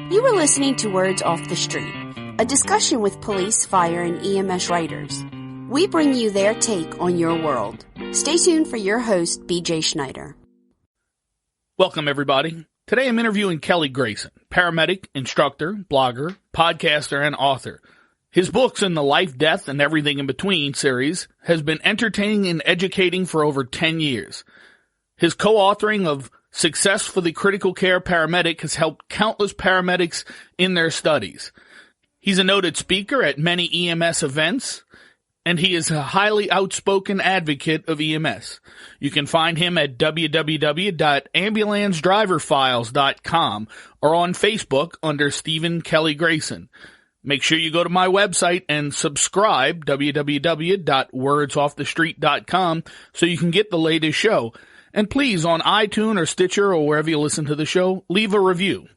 You were listening to Words Off the Street, a discussion with police, fire, and EMS writers. We bring you their take on your world. Stay tuned for your host, BJ Schneider. Welcome, everybody. Today I'm interviewing Kelly Grayson, paramedic, instructor, blogger, podcaster, and author. His books in the Life, Death, and Everything in Between series has been entertaining and educating for over 10 years. His co-authoring of Success for the Critical Care Paramedic has helped countless paramedics in their studies. He's a noted speaker at many EMS events, and he is a highly outspoken advocate of EMS. You can find him at www.ambulancedriverfiles.com or on Facebook under Stephen Kelly Grayson. Make sure you go to my website and subscribe, www.wordsoffthestreet.com, so you can get the latest show. And please, on iTunes or Stitcher or wherever you listen to the show, leave a review.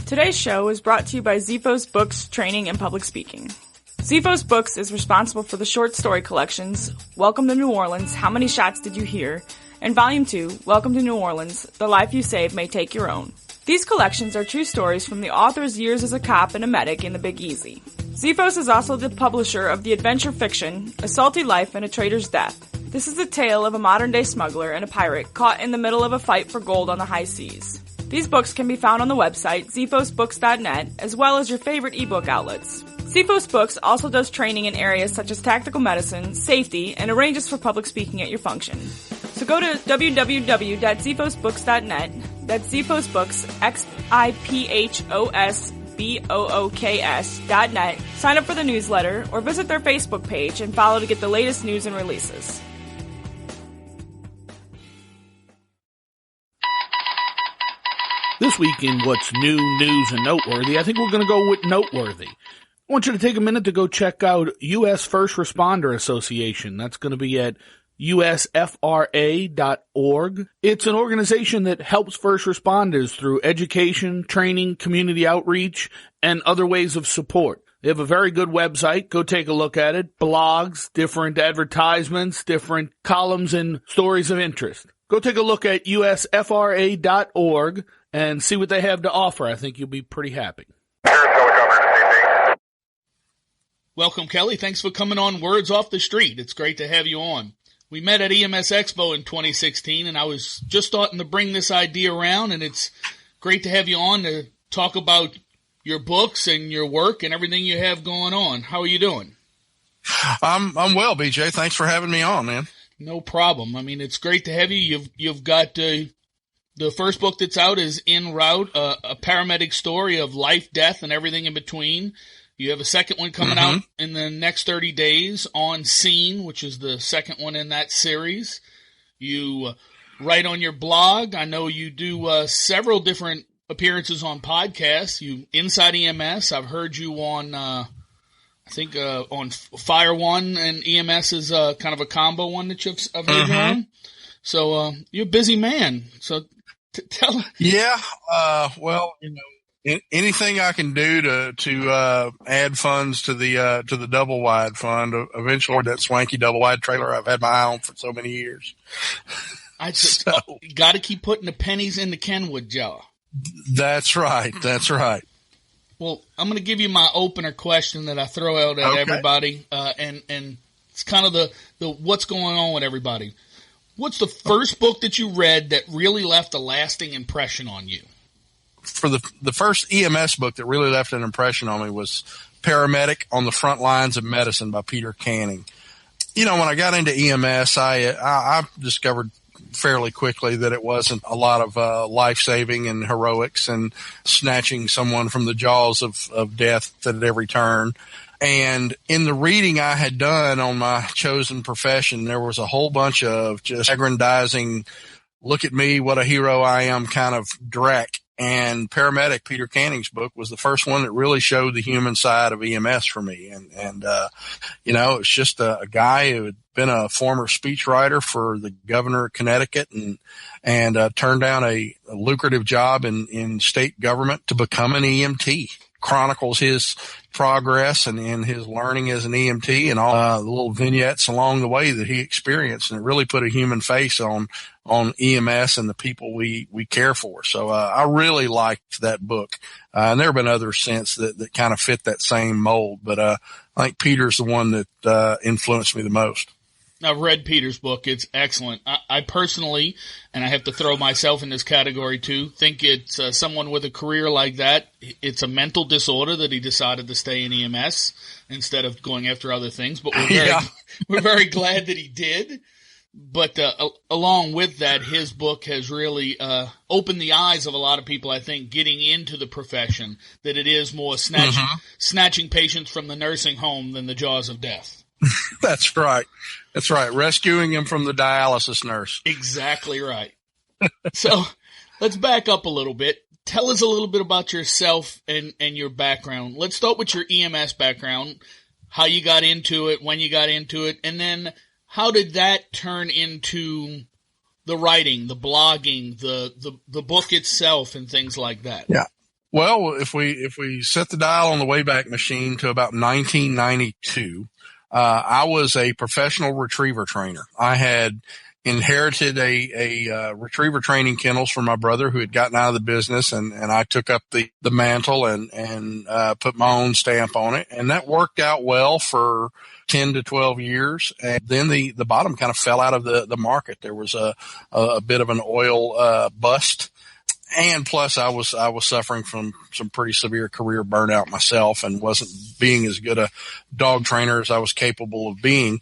Today's show is brought to you by Zifos Books, Training, and Public Speaking. Zifos Books is responsible for the short story collections, Welcome to New Orleans, How Many Shots Did You Hear? And Volume 2, Welcome to New Orleans, The Life You Save May Take Your Own. These collections are true stories from the author's years as a cop and a medic in the Big Easy. Zifos is also the publisher of the adventure fiction, A Salty Life and a Traitor's Death. This is the tale of a modern-day smuggler and a pirate caught in the middle of a fight for gold on the high seas. These books can be found on the website, zifosbooks.net, as well as your favorite ebook outlets. Zifos Books also does training in areas such as tactical medicine, safety, and arranges for public speaking at your function. So go to www.zifosbooks.net, that's Zifos Books, XIPHOSBOOKS.net, sign up for the newsletter, or visit their Facebook page and follow to get the latest news and releases. This week in What's New, News, and Noteworthy, I think we're going to go with noteworthy. I want you to take a minute to go check out U.S. First Responder Association. That's going to be at usfra.org. It's an organization that helps first responders through education, training, community outreach, and other ways of support. They have a very good website. Go take a look at it. Blogs, different advertisements, different columns and stories of interest. Go take a look at usfra.org and see what they have to offer. I think you'll be pretty happy. Welcome, Kelly. Thanks for coming on Words Off the Street. It's great to have you on. We met at EMS Expo in 2016, and I was just starting to bring this idea around, and it's great to have you on to talk about your books and your work and everything you have going on. How are you doing? I'm well, BJ. Thanks for having me on, man. No problem. I mean, it's great to have you. You've got the first book that's out is En Route, a paramedic story of life, death, and everything in between. You have a second one coming out in the next 30 days, On Scene, which is the second one in that series. You write on your blog. I know you do several different appearances on podcasts. You Inside EMS. I've heard you on, I think, on Fire One, and EMS is kind of a combo one that I've heard you on. So you're a busy man. So tell. Yeah. Well, you know, anything I can do to add funds to the double wide fund, eventually that swanky double wide trailer I've had my eye on for so many years. Got to keep putting the pennies in the Kenwood jar. That's right. That's right. Well, I'm going to give you my opener question that I throw out at everybody, and it's kind of the what's going on with everybody. What's the first book that you read that really left a lasting impression on you? For the first EMS book that really left an impression on me was Paramedic on the Front Lines of Medicine by Peter Canning. You know, when I got into EMS, I discovered fairly quickly that it wasn't a lot of life-saving and heroics and snatching someone from the jaws of death at every turn. And in the reading I had done on my chosen profession, there was a whole bunch of just aggrandizing, look at me, what a hero I am kind of dreck. And Paramedic, Peter Canning's book, was the first one that really showed the human side of EMS for me. And you know, it's just a guy who had been a former speechwriter for the governor of Connecticut and turned down a lucrative job in state government to become an EMT. chronicles his progress and his learning as an EMT and all the little vignettes along the way that he experienced. And it really put a human face on EMS and the people we care for. So, I really liked that book. And there have been others since that kind of fit that same mold. But, I think Peter's the one that, influenced me the most. I've read Peter's book. It's excellent. I personally, and I have to throw myself in this category too, think it's someone with a career like that. It's a mental disorder that he decided to stay in EMS instead of going after other things. But we're very glad that he did. But along with that, his book has really opened the eyes of a lot of people, I think, getting into the profession, that it is more snatching patients from the nursing home than the jaws of death. That's right. That's right. Rescuing him from the dialysis nurse. Exactly right. So let's back up a little bit. Tell us a little bit about yourself and your background. Let's start with your EMS background, how you got into it, when you got into it, and then how did that turn into the writing, the blogging, the book itself, and things like that? Yeah. Well, if we set the dial on the Wayback Machine to about 1992, I was a professional retriever trainer. I had inherited a retriever training kennels from my brother who had gotten out of the business, and I took up the mantle and put my own stamp on it. And that worked out well for 10 to 12 years. And then the bottom kind of fell out of the market. There was a bit of an oil bust. And plus I was suffering from some pretty severe career burnout myself and wasn't being as good a dog trainer as I was capable of being.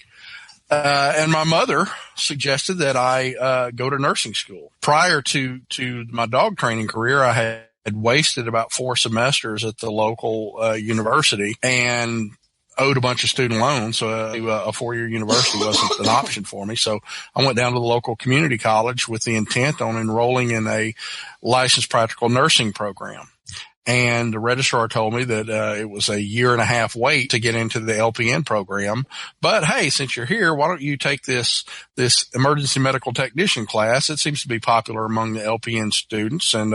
And my mother suggested that I go to nursing school. Prior to my dog training career, I had wasted about 4 semesters at the local university and owed a bunch of student loans, so a 4-year university wasn't an option for me. So I went down to the local community college with the intent on enrolling in a licensed practical nursing program. And the registrar told me that it was a 1.5 year wait to get into the LPN program. But hey, since you're here, why don't you take this emergency medical technician class? It seems to be popular among the LPN students, and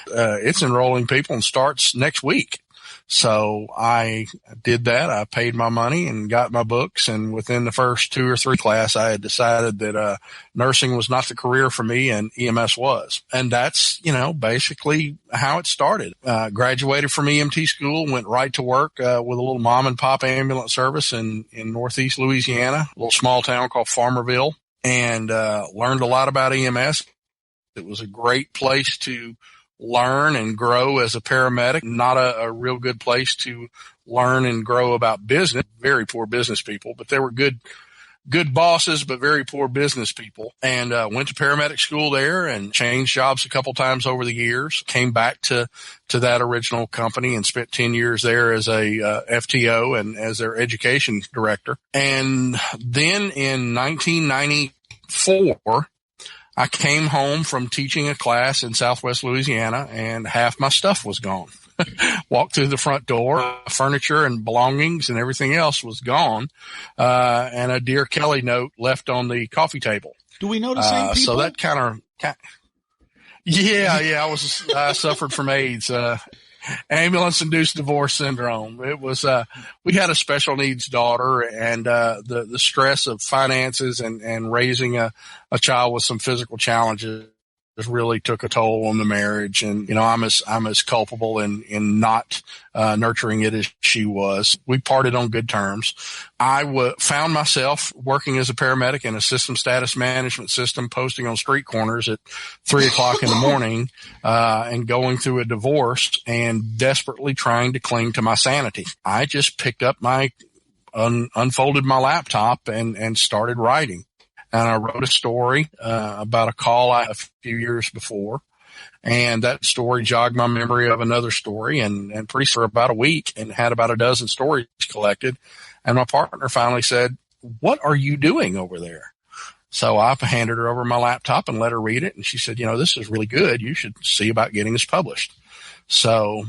it's enrolling people and starts next week. So I did that. I paid my money and got my books. And within the first 2 or 3 classes, I had decided that nursing was not the career for me and EMS was. And that's, basically how it started. Graduated from EMT school, went right to work with a little mom and pop ambulance service in Northeast Louisiana, a little small town called Farmerville, and learned a lot about EMS. It was a great place to learn and grow as a paramedic, not a real good place to learn and grow about business. Very poor business people, but they were good bosses, but very poor business people. And went to paramedic school there and changed jobs a couple times over the years. Came back to that original company and spent 10 years there as a FTO and as their education director. And then in 1994, I came home from teaching a class in Southwest Louisiana and half my stuff was gone. Walked through the front door, furniture and belongings and everything else was gone. And a Dear Kelly note left on the coffee table. Do we know the same people? So that I suffered from AIDS, ambulance-induced divorce syndrome. It was, we had a special needs daughter, and the stress of finances and raising a child with some physical challenges really took a toll on the marriage. And, I'm as culpable in not nurturing it as she was. We parted on good terms. I found myself working as a paramedic in a system status management system, posting on street corners at 3:00 in the morning, and going through a divorce and desperately trying to cling to my sanity. I just picked up unfolded my laptop and started writing. And I wrote a story about a call a few years before, and that story jogged my memory of another story, and pretty for about a week, and had about a dozen stories collected. And my partner finally said, "What are you doing over there?" So I handed her over my laptop and let her read it, and she said, "This is really good. You should see about getting this published." So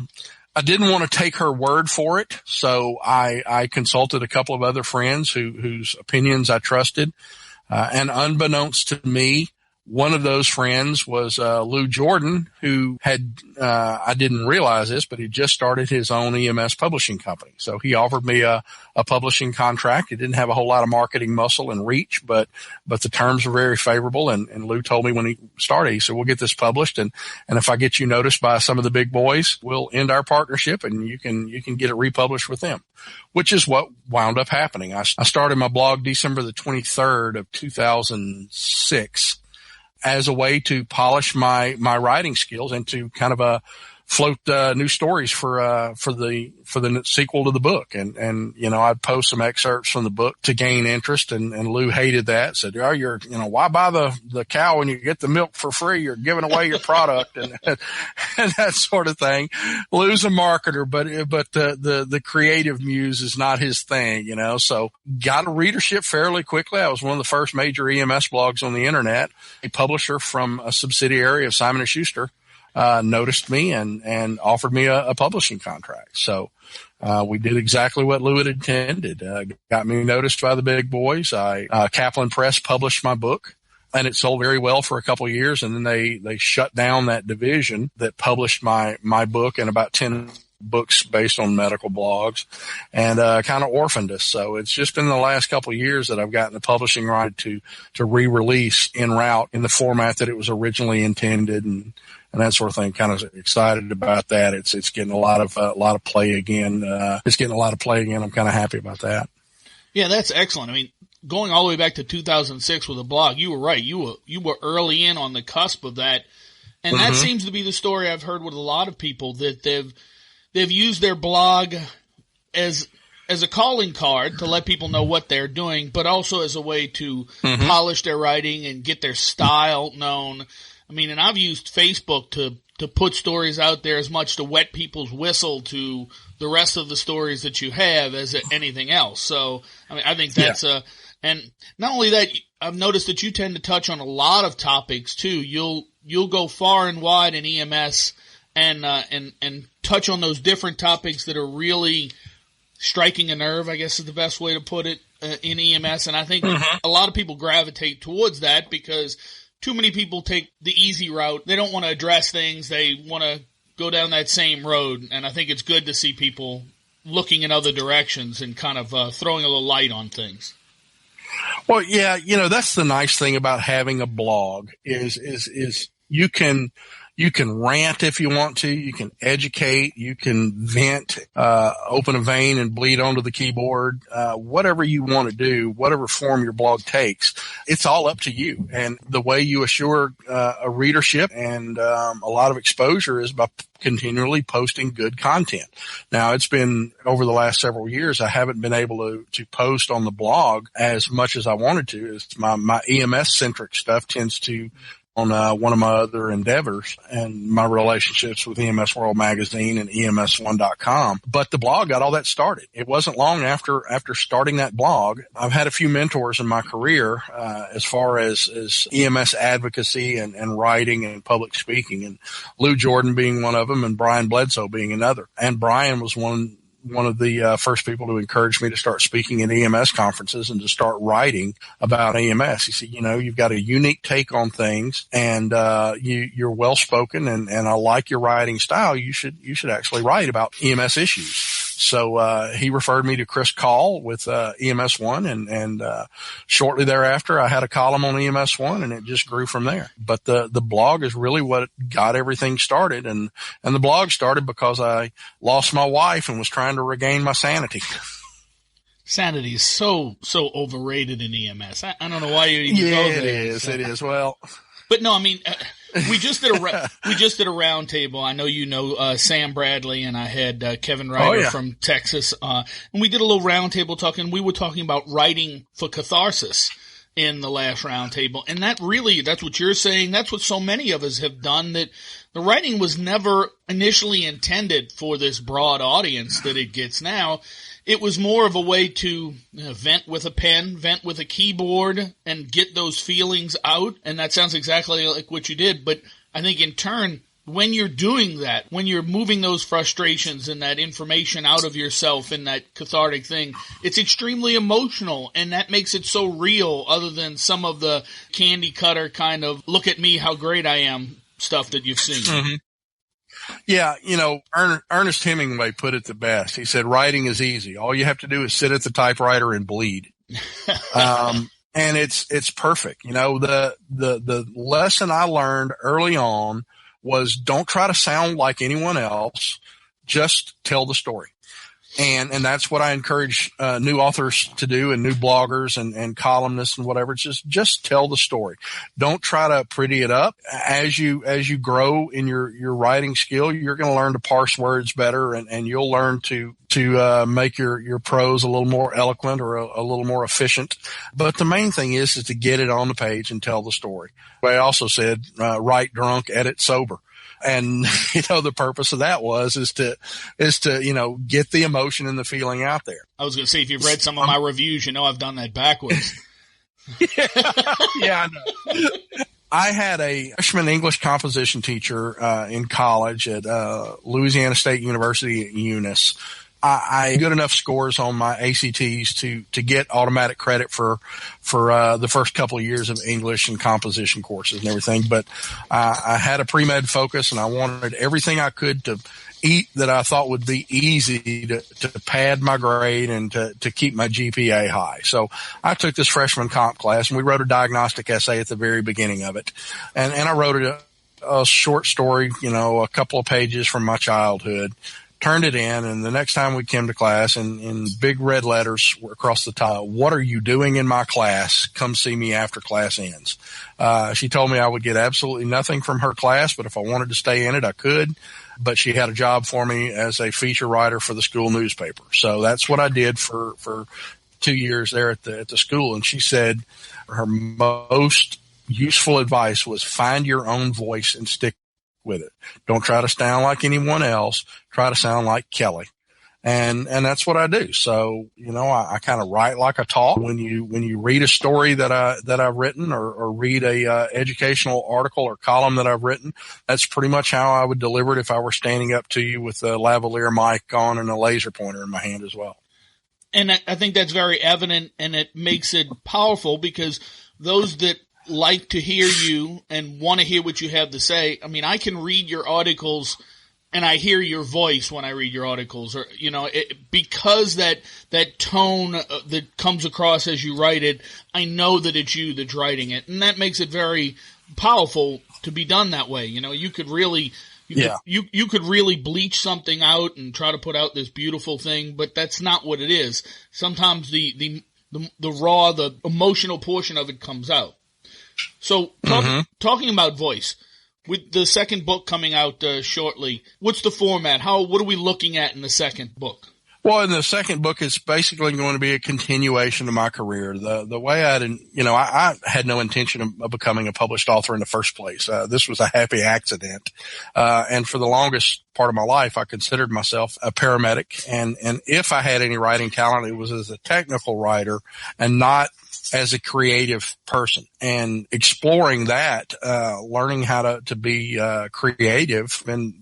I didn't want to take her word for it, so I consulted a couple of other friends whose opinions I trusted. And unbeknownst to me, One of those friends was Lou Jordan, who had, I didn't realize this, but he just started his own EMS publishing company. So he offered me a publishing contract. It didn't have a whole lot of marketing muscle and reach, but the terms were very favorable. And Lou told me when he started, he said, we'll get this published. And if I get you noticed by some of the big boys, we'll end our partnership and you can get it republished with them, which is what wound up happening. I started my blog December the 23rd of 2006. As a way to polish my writing skills and to kind of float new stories for the sequel to the book. And I'd post some excerpts from the book to gain interest, and Lou hated that. Said, why buy the cow when you get the milk for free? You're giving away your product and that sort of thing. Lou's a marketer, but the creative muse is not his thing, so got a readership fairly quickly. I was one of the first major EMS blogs on the internet. A publisher from a subsidiary of Simon & Schuster noticed me and offered me a publishing contract. So we did exactly what Lou had intended. Got me noticed by the big boys. Kaplan Press published my book, and it sold very well for a couple of years. And then they shut down that division that published my book and about 10 books based on medical blogs, and kind of orphaned us. So it's just been the last couple of years that I've gotten the publishing right to re-release En Route in the format that it was originally intended, and that sort of thing. Kind of excited about that. It's getting a lot of play again. It's getting a lot of play again. I'm kind of happy about that. Yeah, that's excellent. I mean, going all the way back to 2006 with a blog, you were right. You were early in on the cusp of that, and that seems to be the story I've heard with a lot of people, that they've used their blog as a calling card to let people know what they're doing, but also as a way to polish their writing and get their style known. I mean, and I've used Facebook to put stories out there as much to wet people's whistle to the rest of the stories that you have as anything else. So, I mean, I think that's and not only that, I've noticed that you tend to touch on a lot of topics too. You'll go far and wide in EMS and touch on those different topics that are really striking a nerve, I guess is the best way to put it, in EMS. And I think a lot of people gravitate towards that because too many people take the easy route. They don't want to address things. They want to go down that same road. And I think it's good to see people looking in other directions and kind of throwing a little light on things. Well, yeah, that's the nice thing about having a blog is you can rant if you want to. You can educate. You can vent, open a vein and bleed onto the keyboard. Whatever you want to do, whatever form your blog takes, it's all up to you. And the way you assure a readership and a lot of exposure is by continually posting good content. Now, it's been over the last several years, I haven't been able to post on the blog as much as I wanted to. It's my EMS-centric stuff tends to on one of my other endeavors and my relationships with EMS World Magazine and EMS1.com. But the blog got all that started. It wasn't long after starting that blog. I've had a few mentors in my career as far as EMS advocacy and writing and public speaking, and Lou Jordan being one of them and Brian Bledsoe being another. And Brian was one of the first people to encourage me to start speaking at EMS conferences and to start writing about EMS. He said, you've got a unique take on things, and you're well spoken, and I like your writing style. You should actually write about EMS issues. So he referred me to Chris Call with EMS1, and shortly thereafter I had a column on EMS1, and it just grew from there. But the blog is really what got everything started, and the blog started because I lost my wife and was trying to regain my sanity. Sanity is so overrated in EMS. I don't know why you even go there. It is. Well, but no, I mean, we just did a round table. I know Sam Bradley, and I had Kevin Ryder from Texas, and we did a little round table talking. We were talking about writing for catharsis in the last round table, and that's what you're saying. That's what so many of us have done. That the writing was never initially intended for this broad audience that it gets now. It was more of a way to vent with a pen, vent with a keyboard, and get those feelings out. And that sounds exactly like what you did. But I think in turn, when you're doing that, when you're moving those frustrations and that information out of yourself in that cathartic thing, it's extremely emotional, and that makes it so real, other than some of the candy cutter kind of look at me, how great I am stuff that you've seen. Mm-hmm. Yeah, Ernest Hemingway put it the best. He said, writing is easy. All you have to do is sit at the typewriter and bleed. And it's perfect. The lesson I learned early on was don't try to sound like anyone else. Just tell the story. And that's what I encourage new authors to do, and new bloggers and columnists and whatever. It's just tell the story. Don't try to pretty it up. As you grow in your writing skill, you're going to learn to parse words better, and you'll learn to make your prose a little more eloquent or a little more efficient. But the main thing is to get it on the page and tell the story. I also said, write drunk, edit sober. And, the purpose of that is to get the emotion and the feeling out there. I was going to say, if you've read some of my reviews, I've done that backwards. Yeah, I know. I had a freshman English composition teacher, in college at, Louisiana State University at Eunice. I good enough scores on my ACTs to get automatic credit for the first couple of years of English and composition courses and everything. But I had a pre-med focus, and I wanted everything I could to eat that I thought would be easy to pad my grade and to keep my GPA high. So I took this freshman comp class, and we wrote a diagnostic essay at the very beginning of it. And I wrote a short story, a couple of pages from my childhood. Turned it in, and the next time we came to class, in big red letters across the top, "What are you doing in my class? Come see me after class ends." She told me I would get absolutely nothing from her class, but if I wanted to stay in it, I could. But she had a job for me as a feature writer for the school newspaper. So that's what I did for 2 years there at the school. And she said her most useful advice was find your own voice and stick with it. Don't try to sound like anyone else. Try to sound like Kelly. And that's what I do. So, I kind of write like I talk. When you read a story that I've written or read a educational article or column that I've written, that's pretty much how I would deliver it if I were standing up to you with a lavalier mic on and a laser pointer in my hand as well. And I think that's very evident, and it makes it powerful, because those that like to hear you and want to hear what you have to say. I mean, I can read your articles and I hear your voice when I read your articles, or, because that tone that comes across as you write it, I know that it's you that's writing it. And that makes it very powerful to be done that way. You could really, you could really bleach something out and try to put out this beautiful thing, but that's not what it is. Sometimes the raw, the emotional portion of it comes out. So, talking about voice, with the second book coming out shortly, what's the format? What are we looking at in the second book? Well, in the second book, it's basically going to be a continuation of my career. The way I had no intention of becoming a published author in the first place. This was a happy accident. And for the longest part of my life, I considered myself a paramedic. And if I had any writing talent, it was as a technical writer and not as a creative person. And exploring that, learning how to be creative, and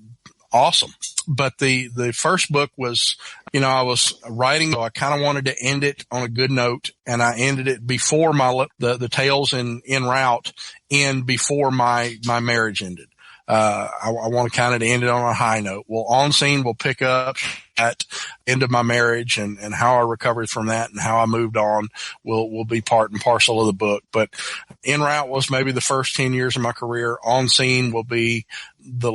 awesome. But the first book was, I was writing, so I kind of wanted to end it on a good note, and I ended it before the tales en route end before my marriage ended. I want to kind of end it on a high note. Well, On Scene will pick up at end of my marriage, and how I recovered from that and how I moved on will be part and parcel of the book. But En Route was maybe the first 10 years of my career. On Scene will be the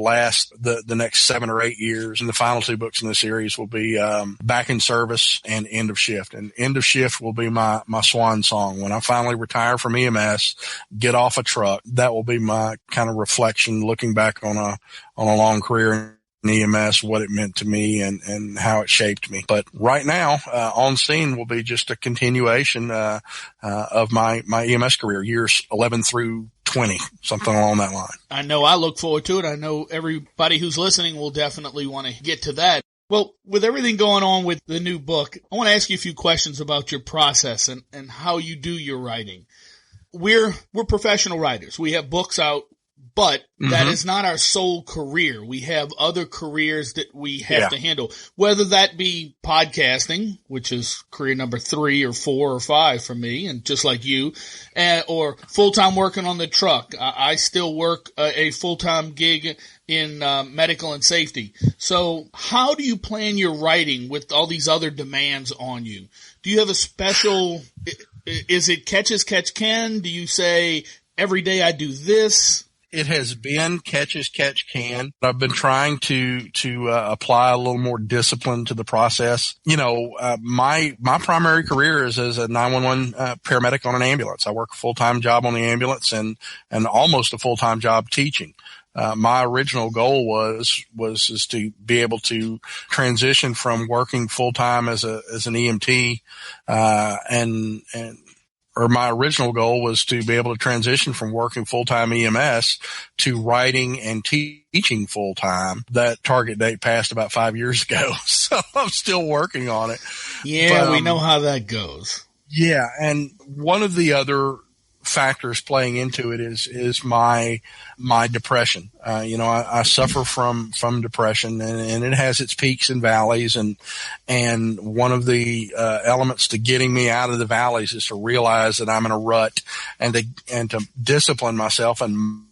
next 7 or 8 years. And the final 2 books in the series will be, Back in Service and End of Shift. And End of Shift will be my swan song. When I finally retire from EMS, get off a truck, that will be my kind of reflection, looking back on a long career in EMS, what it meant to me and how it shaped me. But right now, On Scene will be just a continuation, of my EMS career, years 11 through 20, something along that line. I know I look forward to it. I know everybody who's listening will definitely want to get to that. Well, with everything going on with the new book, I want to ask you a few questions about your process and how you do your writing. We're professional writers. We have books out, But that is not our sole career. We have other careers that we have to handle, whether that be podcasting, which is career number 3 or 4 or 5 for me, and just like you, or full-time working on the truck. I still work a full-time gig in medical and safety. So how do you plan your writing with all these other demands on you? Do you have a special, is it catch as catch can? Do you say every day I do this? It has been catch as catch can. I've been trying to apply a little more discipline to the process. You know, my primary career is as a 911 paramedic on an ambulance. I work a full-time job on the ambulance and almost a full-time job teaching. My original goal was to be able to transition from working full-time as an EMT, or my original goal was to be able to transition from working full-time EMS to writing and teaching full-time. That target date passed about 5 years ago, so I'm still working on it. Yeah, but, we know how that goes. Yeah, and one of the other factors playing into it is my depression. You know, I suffer from depression, and it has its peaks and valleys, and one of the elements to getting me out of the valleys is to realize that I'm in a rut, and to discipline myself and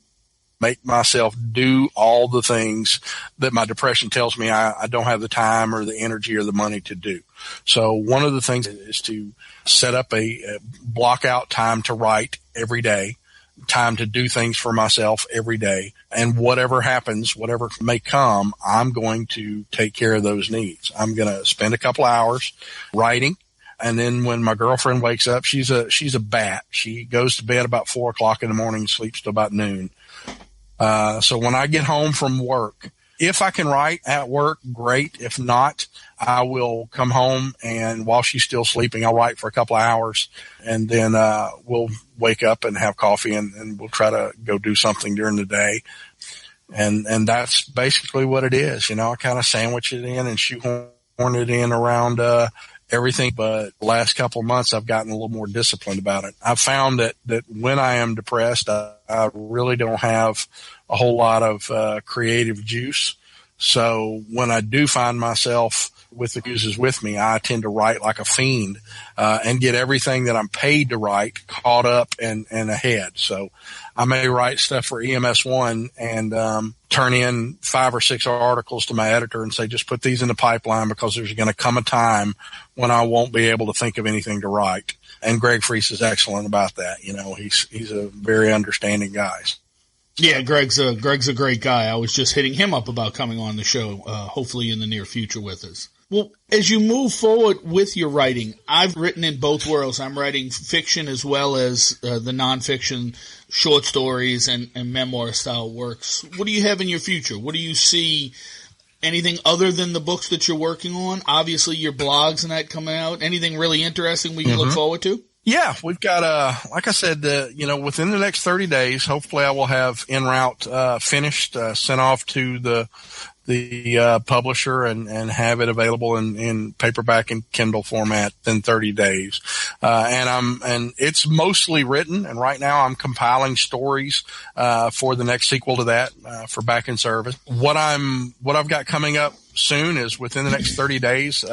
make myself do all the things that my depression tells me I don't have the time or the energy or the money to do. So one of the things is to set up a block out time to write every day, time to do things for myself every day. And whatever happens, whatever may come, I'm going to take care of those needs. I'm going to spend a couple hours writing. And then when my girlfriend wakes up, she's a bat. She goes to bed about 4 o'clock in the morning, sleeps till about noon. So when I get home from work, if I can write at work, great. If not, I will come home, and while she's still sleeping, I'll write for a couple of hours, and then we'll wake up and have coffee, and we'll try to go do something during the day. And that's basically what it is. You know, I kind of sandwich it in and shoehorn it in around everything. But the last couple of months, I've gotten a little more disciplined about it. I've found that when I am depressed, I really don't have a whole lot of creative juice. So when I do find myself with the muses with me, I tend to write like a fiend and get everything that I'm paid to write caught up and ahead. So I may write stuff for EMS1 and turn in 5 or 6 articles to my editor and say, just put these in the pipeline because there's going to come a time when I won't be able to think of anything to write. And Greg Freese is excellent about that. You know, he's a very understanding guy. Yeah, Greg's a great guy. I was just hitting him up about coming on the show, hopefully in the near future with us. Well, as you move forward with your writing, I've written in both worlds. I'm writing fiction as well as the nonfiction short stories and memoir style works. What do you have in your future? What do you see? Anything other than the books that you're working on? Obviously, your blogs and that coming out. Anything really interesting we can look forward to? Yeah, we've got, like I said, within the next 30 days, hopefully I will have En Route finished, sent off to the publisher and have it available in paperback and Kindle format in 30 days. And it's mostly written, and right now I'm compiling stories for the next sequel to that, for Back in Service. What I've got coming up soon is within the next 30 days,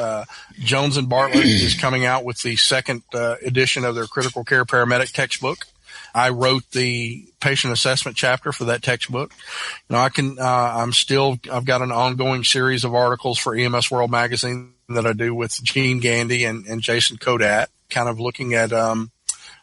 Jones and Bartlett is coming out with the second edition of their critical care paramedic textbook. I wrote the patient assessment chapter for that textbook. You know, I've got an ongoing series of articles for EMS World Magazine that I do with Gene Gandy and Jason Kodat, kind of looking at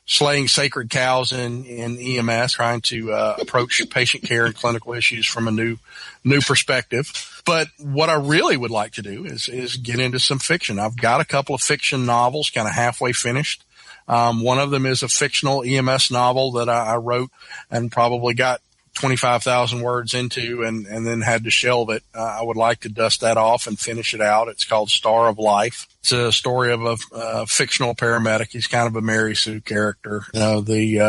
slaying sacred cows in EMS, trying to approach patient care and clinical issues from a new perspective. But what I really would like to do is get into some fiction. I've got a couple of fiction novels kind of halfway finished. One of them is a fictional EMS novel that I wrote and probably got 25,000 words into and then had to shelve it. I would like to dust that off and finish it out. It's called Star of Life. It's a story of a fictional paramedic. He's kind of a Mary Sue character, you know, the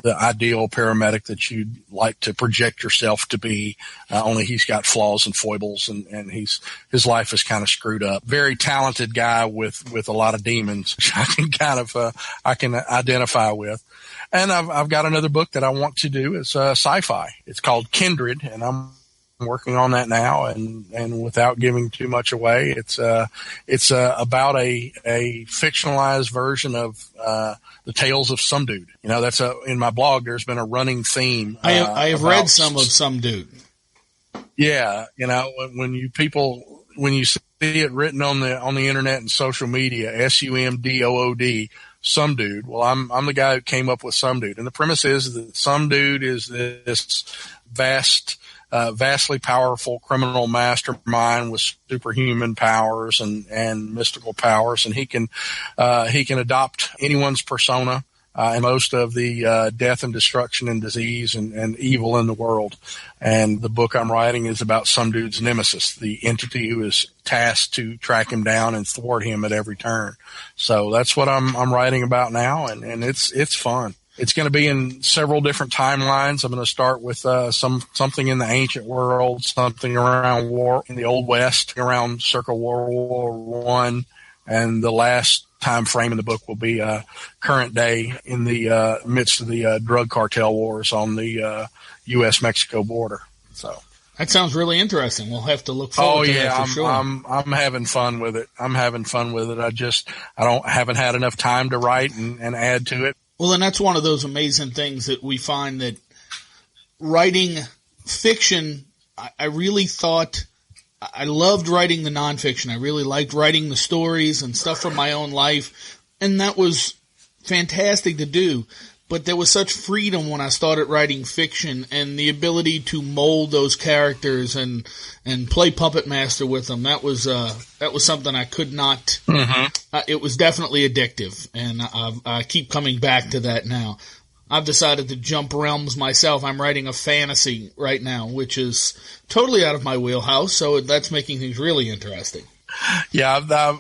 ideal paramedic that you'd like to project yourself to be. Only he's got flaws and foibles, and his life is kind of screwed up. Very talented guy with a lot of demons, which I can identify with. And I've got another book that I want to do. It's sci-fi. It's called Kindred, and I'm working on that now. And without giving too much away, it's about a fictionalized version of the Tales of Some Dude. That's in my blog. There's been a running theme. I have read some of Some Dude. Yeah, when you see it written on the internet and social media, SUMDOOD, Some Dude. Well, I'm the guy who came up with Some Dude, and the premise is that Some Dude is this vastly powerful criminal mastermind with superhuman powers and mystical powers, and he can adopt anyone's persona. And most of the death and destruction and disease and evil in the world. And the book I'm writing is about Some Dude's nemesis, the entity who is tasked to track him down and thwart him at every turn. So that's what I'm writing about now, and it's fun. It's going to be in several different timelines. I'm going to start with something in the ancient world, something around war in the Old West, around circa World War I, and the last time frame in the book will be current day in the midst of the drug cartel wars on the U.S.-Mexico border. So that sounds really interesting. We'll have to look forward to that for sure. I'm having fun with it. I haven't had enough time to write and add to it. Well, and that's one of those amazing things that we find, that writing fiction, I really thought I loved writing the nonfiction. I really liked writing the stories and stuff from my own life, and that was fantastic to do. But there was such freedom when I started writing fiction, and the ability to mold those characters and play puppet master with them. That was something I could not. Mm-hmm. It was definitely addictive, and I keep coming back to that now. I've decided to jump realms myself. I'm writing a fantasy right now, which is totally out of my wheelhouse, so that's making things really interesting. Yeah,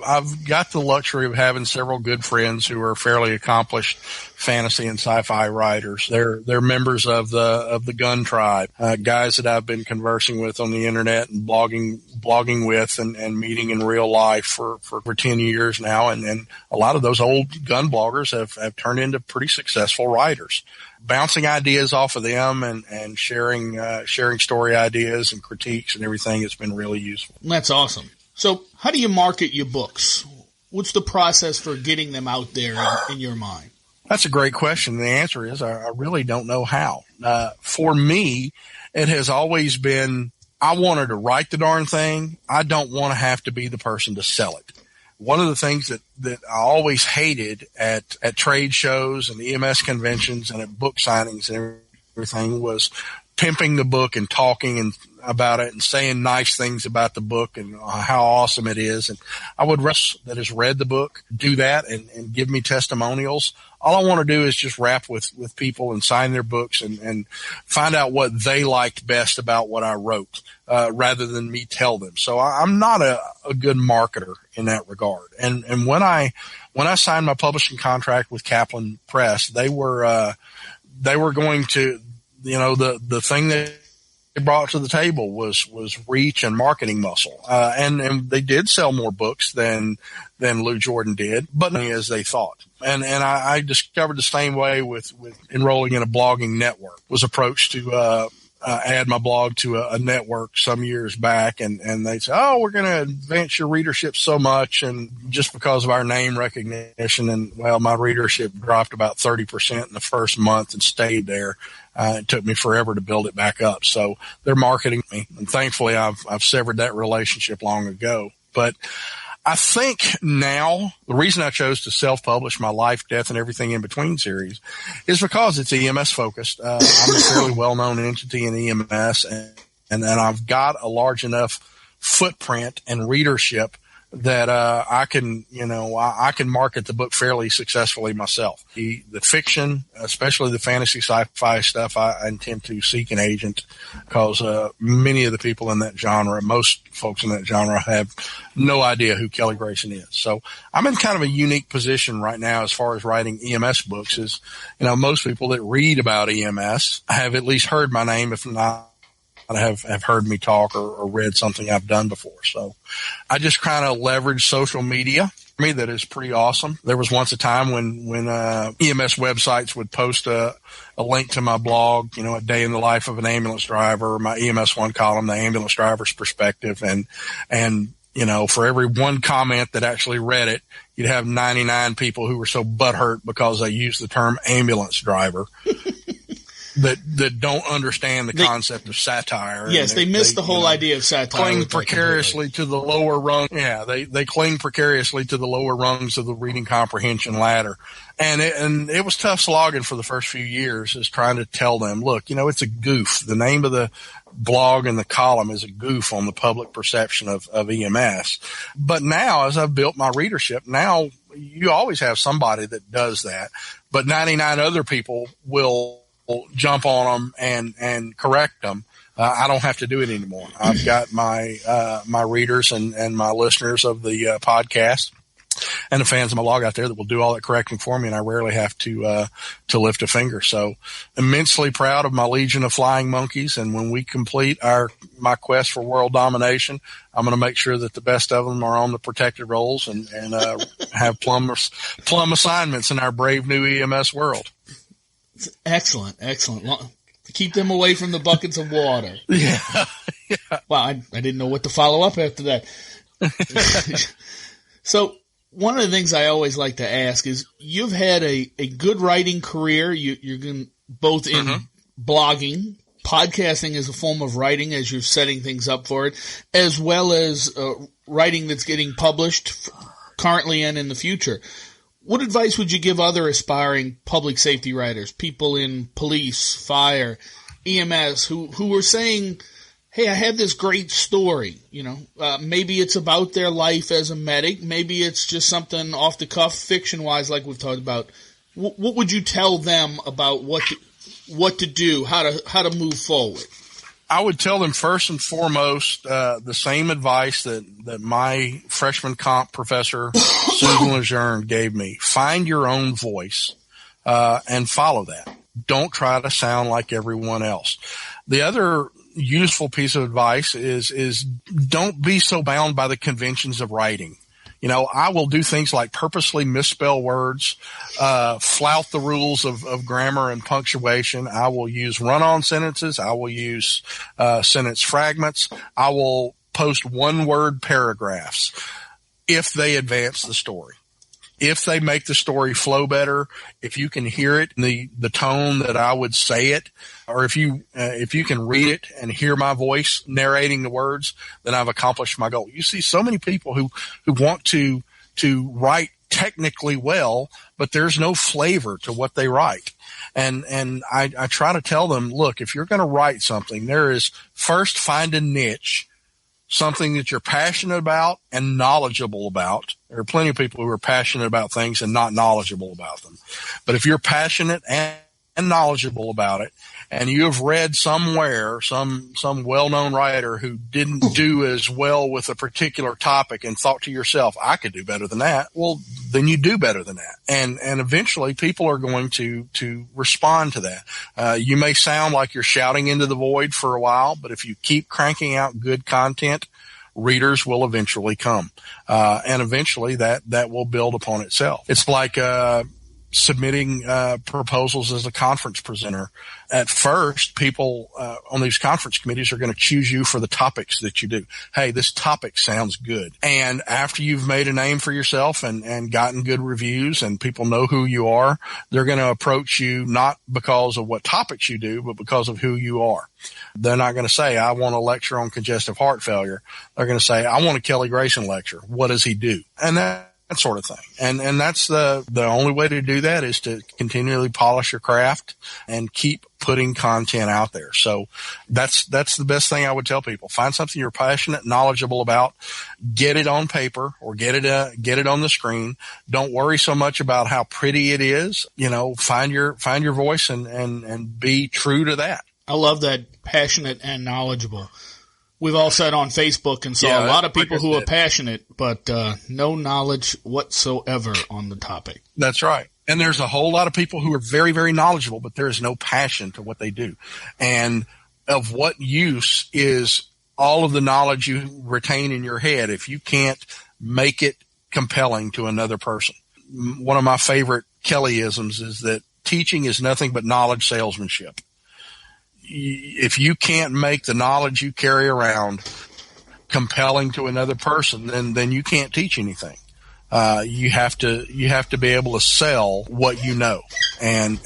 I've got the luxury of having several good friends who are fairly accomplished fantasy and sci-fi writers. They're members of the Gun Tribe, guys that I've been conversing with on the internet and blogging with and meeting in real life for 10 years now. And a lot of those old gun bloggers have turned into pretty successful writers. Bouncing ideas off of them and sharing story ideas and critiques and everything has been really useful. That's awesome. So how do you market your books? What's the process for getting them out there in your mind? That's a great question. The answer is I really don't know how. For me, it has always been, I wanted to write the darn thing. I don't want to have to be the person to sell it. One of the things that I always hated at trade shows and EMS conventions and at book signings and everything was pimping the book and talking about it and saying nice things about the book and how awesome it is. And I would that has read the book do that and give me testimonials. All I want to do is just rap with people and sign their books and find out what they liked best about what I wrote, rather than me tell them. So I'm not a good marketer in that regard. And when I signed my publishing contract with Kaplan Press, they were going to, the thing that they brought to the table was reach and marketing muscle. And they did sell more books than Lou Jordan did, but not as they thought. And I discovered the same way with enrolling in a blogging network. Was approached to add my blog to a network some years back, and they said, "Oh, we're going to advance your readership so much," and just because of our name recognition, and well, my readership dropped about 30% in the first month and stayed there. It took me forever to build it back up. So they're marketing me, and thankfully I've severed that relationship long ago. But I think now the reason I chose to self-publish my Life, Death, and Everything in Between series is because it's EMS focused. I'm a fairly well-known entity in EMS, and I've got a large enough footprint and readership that I can market the book fairly successfully myself. The fiction, especially the fantasy sci-fi stuff, I intend to seek an agent because many of the people in that genre, most folks in that genre, have no idea who Kelly Grayson is. So I'm in kind of a unique position right now as far as writing EMS books. Is most people that read about EMS have at least heard my name, if not have heard me talk or read something I've done before. So I just kind of leverage social media me that is pretty awesome. There was once a time when EMS websites would post a link to my blog, a day in the life of an ambulance driver, my EMS One column, the ambulance driver's perspective. And for every one comment that actually read it, you'd have 99 people who were so butthurt because they used the term ambulance driver that don't understand the concept of satire. Yes, they miss the whole idea of satire. Cling precariously to the lower rung. Yeah, they cling precariously to the lower rungs of the reading comprehension ladder. And it was tough slogging for the first few years, is trying to tell them, look, it's a goof. The name of the blog and the column is a goof on the public perception of EMS. But now, as I've built my readership, now you always have somebody that does that, but 99 other people will jump on them and correct them. I don't have to do it anymore. I've got my readers and my listeners of the podcast and the fans of my blog out there that will do all that correcting for me, and I rarely have to lift a finger. So immensely proud of my legion of flying monkeys, and when we complete my quest for world domination, I'm going to make sure that the best of them are on the protected roles and have plum assignments in our brave new EMS world. Excellent. Keep them away from the buckets of water. Yeah. Wow, I didn't know what to follow up after that. So one of the things I always like to ask is, you've had a good writing career. You're both in blogging, podcasting as a form of writing as you're setting things up for it, as well as writing that's getting published currently and in the future. What advice would you give other aspiring public safety writers, people in police, fire, EMS, who are saying, hey, I have this great story, maybe it's about their life as a medic, maybe it's just something off the cuff, fiction-wise, like we've talked about. What would you tell them about what to do, how to move forward? I would tell them first and foremost the same advice that my freshman comp professor, Susan Lejeune, gave me. Find your own voice and follow that. Don't try to sound like everyone else. The other useful piece of advice is don't be so bound by the conventions of writing. I will do things like purposely misspell words, flout the rules of grammar and punctuation. I will use run-on sentences. I will use sentence fragments. I will post one-word paragraphs if they advance the story. If they make the story flow better, if you can hear it in the tone that I would say it, or if you can read it and hear my voice narrating the words, then I've accomplished my goal. You see so many people who want to write technically well, but there's no flavor to what they write. And I try to tell them, look, if you're going to write something, there is first find a niche, something that you're passionate about and knowledgeable about. There are plenty of people who are passionate about things and not knowledgeable about them. But if you're passionate and knowledgeable about it, and you have read somewhere some well-known writer who didn't do as well with a particular topic and thought to yourself, I could do better than that, well, then you do better than that. And eventually people are going to respond to that. You may sound like you're shouting into the void for a while, but if you keep cranking out good content, readers will eventually come. And eventually that will build upon itself. It's like, submitting proposals as a conference presenter. At first, people on these conference committees are going to choose you for the topics that you do. Hey, this topic sounds good. And after you've made a name for yourself and gotten good reviews and people know who you are, they're going to approach you not because of what topics you do, but because of who you are. They're not going to say, I want to lecture on congestive heart failure. They're going to say, I want a Kelly Grayson lecture. What does he do? And that sort of thing. And that's the only way to do that is to continually polish your craft and keep putting content out there. So that's the best thing I would tell people. Find something you're passionate, knowledgeable about, get it on paper or get it on the screen. Don't worry so much about how pretty it is. Find your voice and be true to that. I love that, passionate and knowledgeable. We've all said on Facebook and saw a lot of people who are passionate, but no knowledge whatsoever on the topic. That's right. And there's a whole lot of people who are very, very knowledgeable, but there is no passion to what they do. And of what use is all of the knowledge you retain in your head if you can't make it compelling to another person. One of my favorite Kellyisms is that teaching is nothing but knowledge salesmanship. If you can't make the knowledge you carry around compelling to another person, then you can't teach anything. You have to be able to sell what you know. And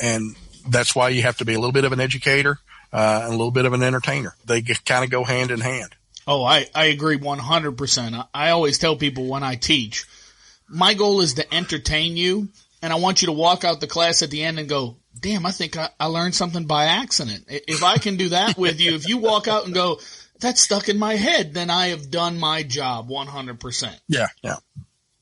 that's why you have to be a little bit of an educator, and a little bit of an entertainer. They kind of go hand in hand. Oh, I agree 100%. I always tell people when I teach, my goal is to entertain you, and I want you to walk out the class at the end and go, damn, I think I learned something by accident. If I can do that with you, if you walk out and go, that stuck in my head, then I have done my job 100%. Yeah.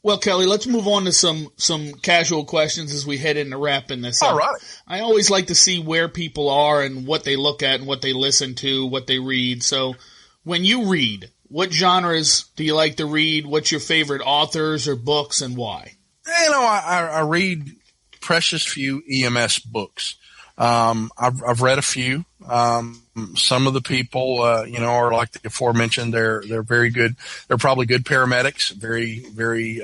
Well, Kelly, let's move on to some casual questions as we head into wrapping this up. All right. I always like to see where people are and what they look at and what they listen to, what they read. So when you read, what genres do you like to read? What's your favorite authors or books, and why? I read precious few EMS books. I've read a few. Some of the people, are like the aforementioned. They're very good. They're probably good paramedics. Very,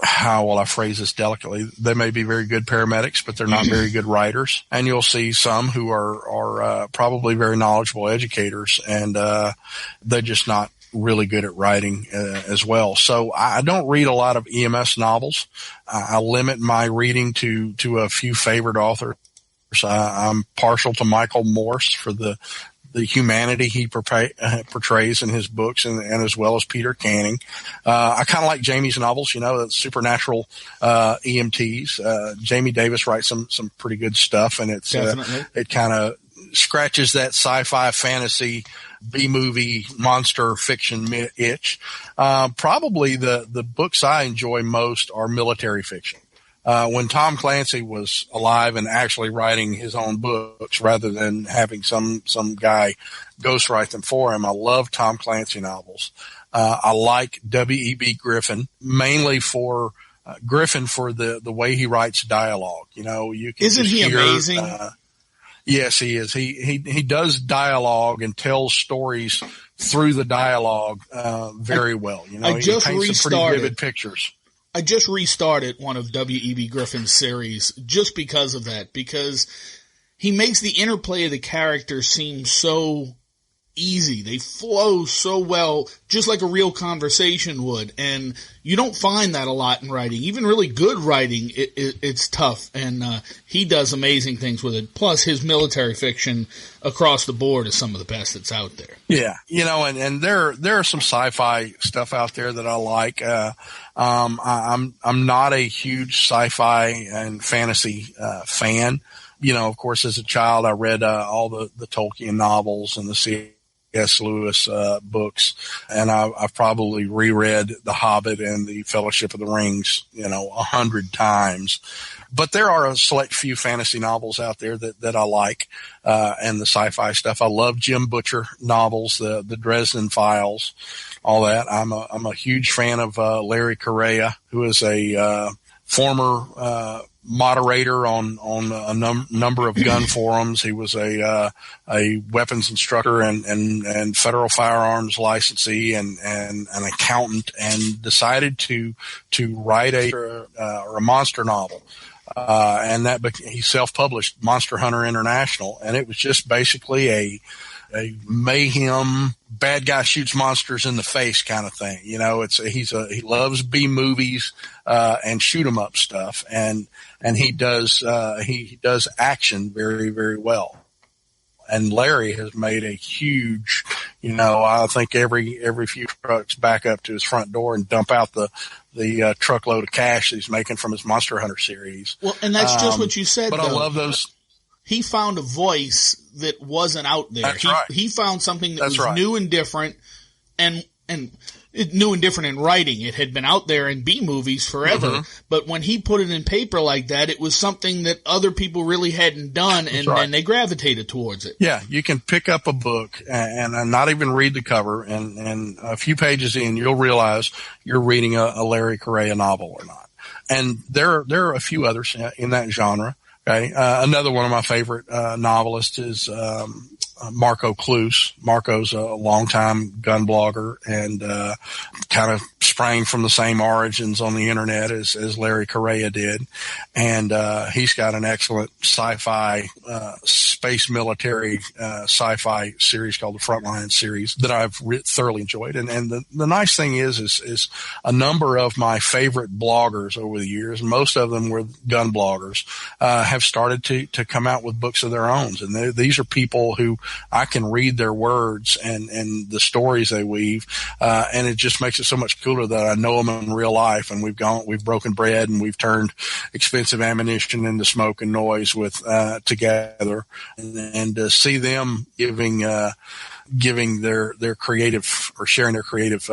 how will I phrase this delicately? They may be very good paramedics, but they're not very good writers. And you'll see some who are probably very knowledgeable educators, and they're just not really good at writing as well. So I don't read a lot of EMS novels. I limit my reading to a few favorite authors. I'm partial to Michael Morse for the humanity he portrays in his books, and as well as Peter Canning. I kind of like Jamie's novels, the supernatural EMTs. Jamie Davis writes some pretty good stuff, and it's it kind of scratches that sci-fi fantasy B-movie monster fiction itch. Probably the books I enjoy most are military fiction. When Tom Clancy was alive and actually writing his own books rather than having some guy ghostwrite them for him, I love Tom Clancy novels. I like W.E.B. Griffin, mainly for Griffin for the way he writes dialogue. You can Isn't he amazing? Yes, he is. He does dialogue and tells stories through the dialogue very well. He paints some pretty vivid pictures. I just restarted one of W.E.B. Griffin's series just because of that, because he makes the interplay of the characters seem so easy. They flow so well, just like a real conversation would. And you don't find that a lot in writing. Even really good writing, it's tough. And he does amazing things with it. Plus, his military fiction across the board is some of the best that's out there. Yeah, and there are some sci-fi stuff out there that I like. I'm not a huge sci-fi and fantasy fan. Of course, as a child, I read all the Tolkien novels and the C.S. Lewis books, and I've probably reread The Hobbit and The Fellowship of the Rings, 100 times. But there are a select few fantasy novels out there that I like, and the sci-fi stuff. I love Jim Butcher novels, the Dresden Files, all that. I'm a huge fan of Larry Correia, who is a former moderator on a number of gun forums. He was a weapons instructor and federal firearms licensee and an accountant, and decided to write a monster novel. And he self-published Monster Hunter International, and it was just basically a mayhem, bad guy shoots monsters in the face kind of thing. He loves B movies, and shoot 'em up stuff. And he does action very, very well. And Larry has made a huge, I think every few trucks back up to his front door and dump out the truckload of cash that he's making from his Monster Hunter series. Well, and that's just what you said, but though. I love those. He found a voice that wasn't out there. That's right. He found something that was right. new and different, and new and different in writing. It had been out there in B movies forever, Mm-hmm. but when he put it in paper like that, it was something that other people really hadn't done, and they gravitated towards it. Yeah, you can pick up a book and not even read the cover, and a few pages in, you'll realize you're reading a Larry Correia novel or not. And there are a few others in that genre. Okay. Another one of my favorite novelists is Marco Cluse. Marco's a longtime gun blogger and kind of sprang from the same origins on the internet as Larry Correia did. And he's got an excellent sci-fi, space military sci-fi series called the Frontline series that I've thoroughly enjoyed. And the nice thing is a number of my favorite bloggers over the years, most of them were gun bloggers, have started to come out with books of their own. And these are people who I can read their words and the stories they weave. And it just makes it so much cooler that I know them in real life, and we've broken bread, and we've turned expensive ammunition into smoke and noise together, and to see them giving their creative or sharing their creative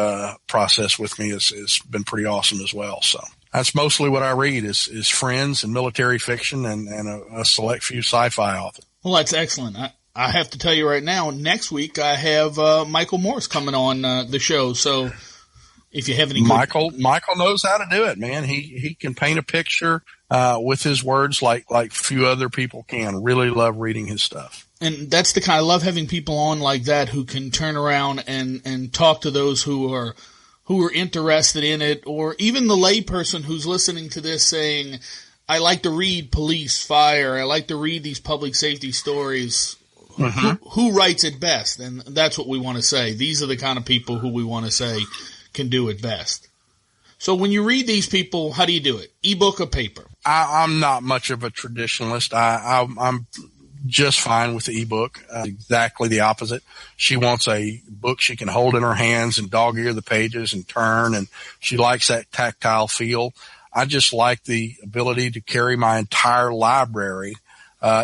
process with me has been pretty awesome as well. So that's mostly what I read is friends and military fiction and a select few sci-fi authors. Well, that's excellent. I have to tell you right now, next week I have Michael Morse coming on the show. So if you have any Michael knows how to do it, man. He can paint a picture with his words like few other people can. Really love reading his stuff. And that's the kind, I love having people on like that who can turn around and talk to those who are interested in it, or even the layperson who's listening to this saying, I like to read police, fire, I like to read these public safety stories. Mm-hmm. Who writes it best? And that's what we want to say. These are the kind of people who we want to say can do it best. So when you read these people, how do you do it? Ebook or paper? I'm not much of a traditionalist. I'm just fine with the ebook. Exactly the opposite. She wants a book she can hold in her hands and dog ear the pages and turn, and she likes that tactile feel. I just like the ability to carry my entire library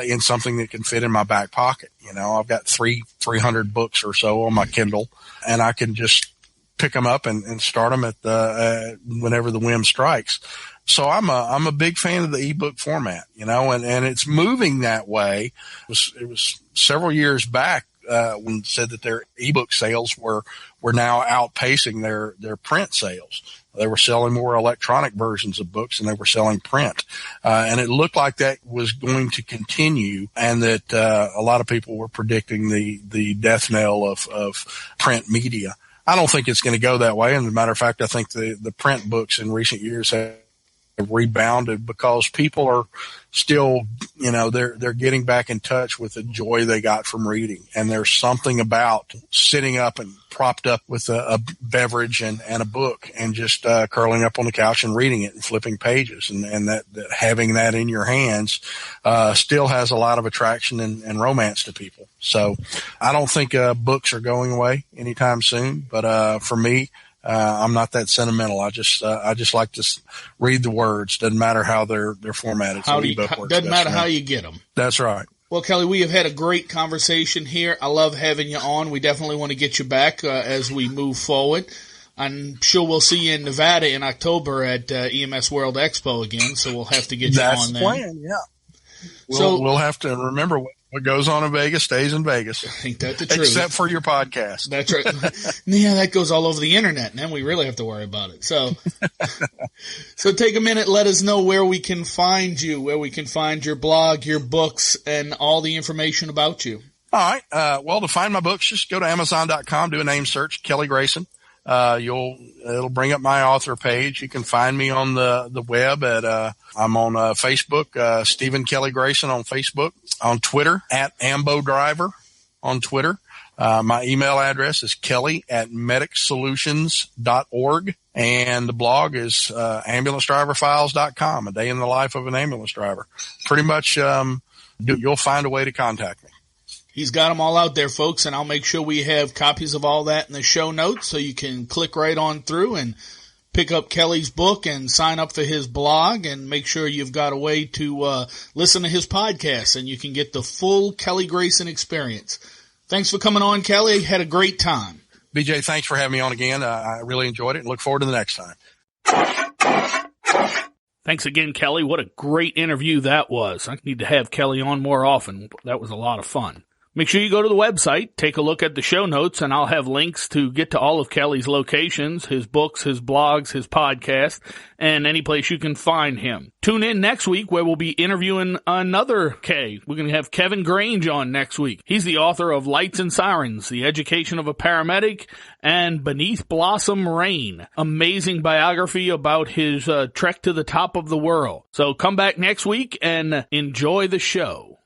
in something that can fit in my back pocket. You know, I've got 300 books or so on my Kindle, and I can just pick them up and start them at whenever the whim strikes. So I'm a big fan of the ebook format, you know, and it's moving that way. It was several years back when it said that their ebook sales were now outpacing their print sales. They were selling more electronic versions of books than they were selling print. And it looked like that was going to continue, and that a lot of people were predicting the death knell of print media. I don't think it's going to go that way. And as a matter of fact, I think the print books in recent years have rebounded because people are still, you know, they're getting back in touch with the joy they got from reading. And there's something about sitting up and propped up with a beverage and a book and just curling up on the couch and reading it and flipping pages, and that having that in your hands still has a lot of attraction and romance to people. So I don't think books are going away anytime soon, but for me, I'm not that sentimental. I just like to read the words. Doesn't matter how they're formatted. Doesn't matter how you get them. That's right. Well, Kelly, we have had a great conversation here. I love having you on. We definitely want to get you back as we move forward. I'm sure we'll see you in Nevada in October at EMS World Expo again, so we'll have to get you on there. That's the plan, yeah. We'll have to remember what goes on in Vegas stays in Vegas. Ain't that the truth? Except for your podcast. That's right. Yeah, that goes all over the internet, and then we really have to worry about it. So take a minute, let us know where we can find you, where we can find your blog, your books, and all the information about you. All right. Well, to find my books, just go to Amazon.com, do a name search, Kelly Grayson. It'll bring up my author page. You can find me on the web I'm on Facebook, Stephen Kelly Grayson on Facebook, on Twitter at Ambo Driver on Twitter. My email address is kelly@medicsolutions.org, and the blog is ambulancedriverfiles.com, a day in the life of an ambulance driver. Pretty much, you'll find a way to contact me. He's got them all out there, folks, and I'll make sure we have copies of all that in the show notes so you can click right on through and pick up Kelly's book and sign up for his blog, and make sure you've got a way to listen to his podcast, and you can get the full Kelly Grayson experience. Thanks for coming on, Kelly. Had a great time. BJ, thanks for having me on again. I really enjoyed it and look forward to the next time. Thanks again, Kelly. What a great interview that was. I need to have Kelly on more often. That was a lot of fun. Make sure you go to the website, take a look at the show notes, and I'll have links to get to all of Kelly's locations, his books, his blogs, his podcast, and any place you can find him. Tune in next week where we'll be interviewing another K. We're going to have Kevin Grange on next week. He's the author of Lights and Sirens, The Education of a Paramedic, and Beneath Blossom Rain. Amazing biography about his trek to the top of the world. So come back next week and enjoy the show.